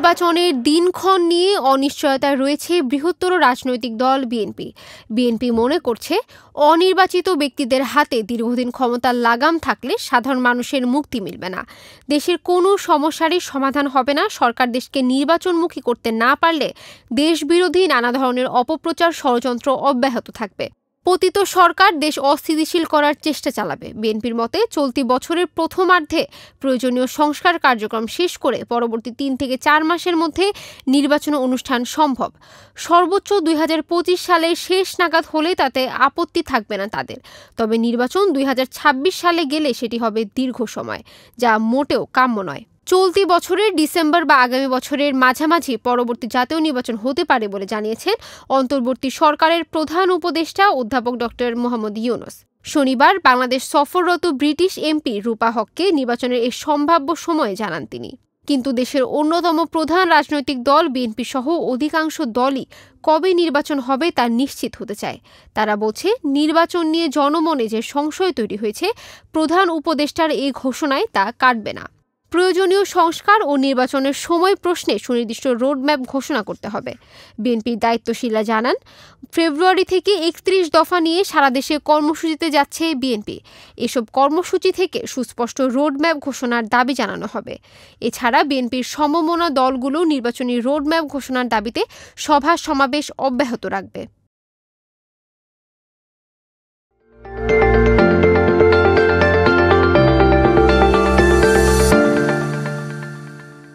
নির্বাচনের দিনক্ষণ নিয়ে অনিশ্চয়তা রয়েছে বৃহত্তর রাজনৈতিক দল বিএনপি। বিএনপি মনে করছে, অনির্বাচিত ব্যক্তিদের হাতে দীর্ঘদিন ক্ষমতার লাগাম থাকলে সাধারণ মানুষের মুক্তি মিলবে না, দেশের কোনো সমস্যারই সমাধান হবে না। সরকার দেশকে নির্বাচনমুখী করতে না পারলে দেশবিরোধী নানা ধরনের অপপ্রচার ষড়যন্ত্র অব্যাহত থাকবে। পতিত সরকার দেশ অস্থিতিশীল করার চেষ্টা চালাবে। বিএনপির মতে চলতি বছরের প্রথমার্ধে প্রয়োজনীয় সংস্কার কার্যক্রম শেষ করে পরবর্তী ৩ থেকে ৪ মাসের মধ্যে নির্বাচন অনুষ্ঠান সম্ভব। সর্বোচ্চ ২০২৫ সালের শেষ নাগাদ হলে তাতে আপত্তি থাকবে না তাদের। তবে নির্বাচন ২০২৬ সালে গেলে সেটি হবে দীর্ঘ সময়, যা মোটেও কাম্য নয়। চলতি বছরের ডিসেম্বর বা আগামী বছরের মাঝামাঝি পরবর্তী জাতীয় নির্বাচন হতে পারে বলে জানিয়েছেন অন্তর্বর্তী সরকারের প্রধান উপদেষ্টা অধ্যাপক ডক্টর মোহাম্মদ ইউনূস। শনিবার বাংলাদেশ সফররত ব্রিটিশ এমপি রূপা হককে নির্বাচনের এই সম্ভাব্য সময় জানান তিনি। কিন্তু দেশের অন্যতম প্রধান রাজনৈতিক দল বিএনপি সহ অধিকাংশ দলই কবে নির্বাচন হবে তা নিশ্চিত হতে চায়। তারা বলছে, নির্বাচন নিয়ে জনমনে যে সংশয় তৈরি হয়েছে, প্রধান উপদেষ্টার এই ঘোষণায় তা কাটবে না। প্রয়োজনীয় সংস্কার ও নির্বাচনের সময় প্রশ্নে সুনির্দিষ্ট রোডম্যাপ ঘোষণা করতে হবে। বিএনপির দায়িত্বশীলরা জানান, ফেব্রুয়ারি থেকে ৩১ দফা নিয়ে সারা দেশে কর্মসূচিতে যাচ্ছে বিএনপি। এসব কর্মসূচি থেকে সুস্পষ্ট রোডম্যাপ ঘোষণার দাবি জানানো হবে। এছাড়া বিএনপির সমমনা দলগুলো নির্বাচনী রোডম্যাপ ঘোষণার দাবিতে সভা সমাবেশ অব্যাহত রাখবে।